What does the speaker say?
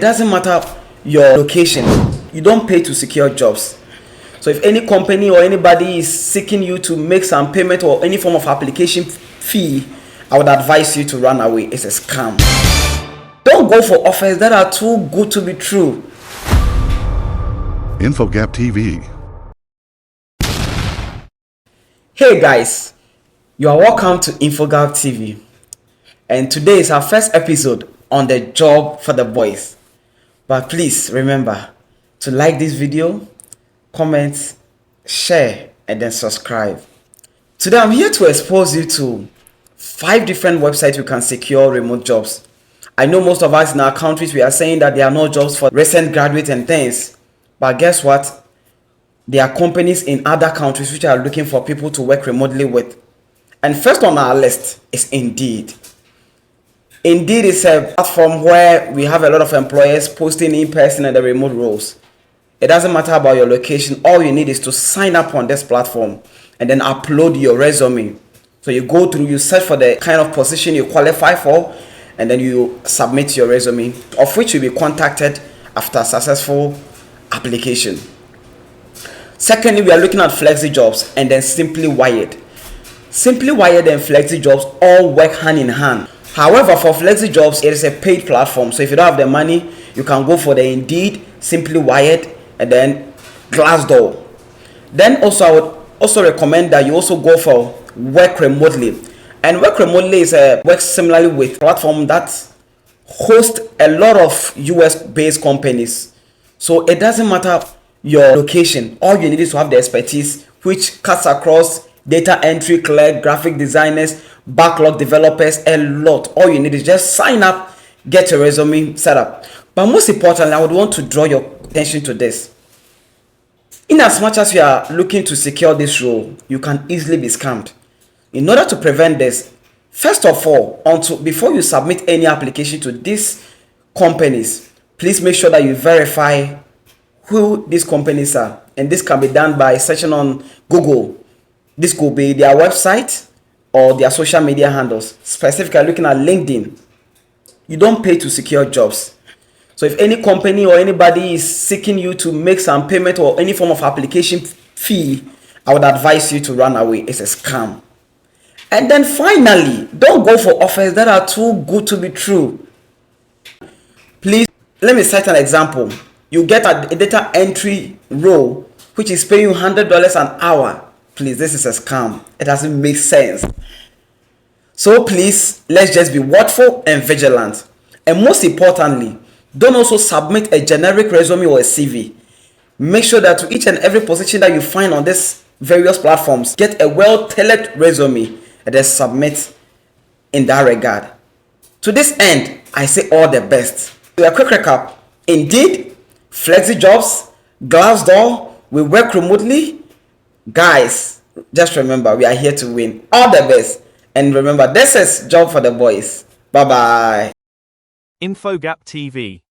It doesn't matter your location. You don't pay to secure jobs. So if any company or anybody is seeking you to make some payment or any form of application fee, I would advise you to run away. It's a scam. Don't go for offers that are too good to be true. Infogap TV. Hey guys, you are welcome to Infogap TV. And today is our first episode on the job for the boys. But please remember to like this video, comment, share, and then subscribe. Today I'm here to expose you to 5 different websites you can secure remote jobs. I know most of us in our countries, we are saying that there are no jobs for recent graduates and things. But guess what? There are companies in other countries which are looking for people to work remotely with. And first on our list is Indeed. Indeed is a platform where we have a lot of employers posting in person and the remote roles. It doesn't matter about your location. All you need is to sign up on this platform and then upload your resume. So you go through, you search for the kind of position you qualify for, and then you submit your resume, of which you'll be contacted after successful application. Secondly, we are looking at FlexiJobs and then Simply Wired. Simply Wired and FlexiJobs all work hand in hand. However, for FlexiJobs, it is a paid platform. So if you don't have the money, you can go for the Indeed, Simply Wired, and then Glassdoor. Then also, I would also recommend that you also go for Work Remotely. And Work Remotely is a work similarly with a platform that hosts a lot of US-based companies. So it doesn't matter your location. All you need is to have the expertise, which cuts across data entry clerk, graphic designers, backlog developers, a lot. All you need is just sign up, get your resume set up. But most importantly, I would want to draw your attention to this. In as much as you are looking to secure this role, you can easily be scammed. In order to prevent this, first of all, before you submit any application to these companies, please make sure that you verify who these companies are. And this can be done by searching on Google. This could be their website or their social media handles. Specifically looking at LinkedIn. You don't pay to secure jobs. So if any company or anybody is seeking you to make some payment or any form of application fee, I would advise you to run away. It's a scam. And then finally, don't go for offers that are too good to be true. Please, let me cite an example. You get a data entry role which is paying you $100 an hour. Please, this is a scam. It doesn't make sense. So please, let's just be watchful and vigilant. And most importantly, don't also submit a generic resume or a CV. Make sure that to each and every position that you find on these various platforms, get a well-tailored resume and then submit in that regard. To this end, I say all the best. So a quick recap. Indeed, FlexiJobs, Glassdoor, we work remotely. Guys, just remember, we are here to win. All the best. And remember, this is Job for the Boys. Bye-bye. Infogap TV.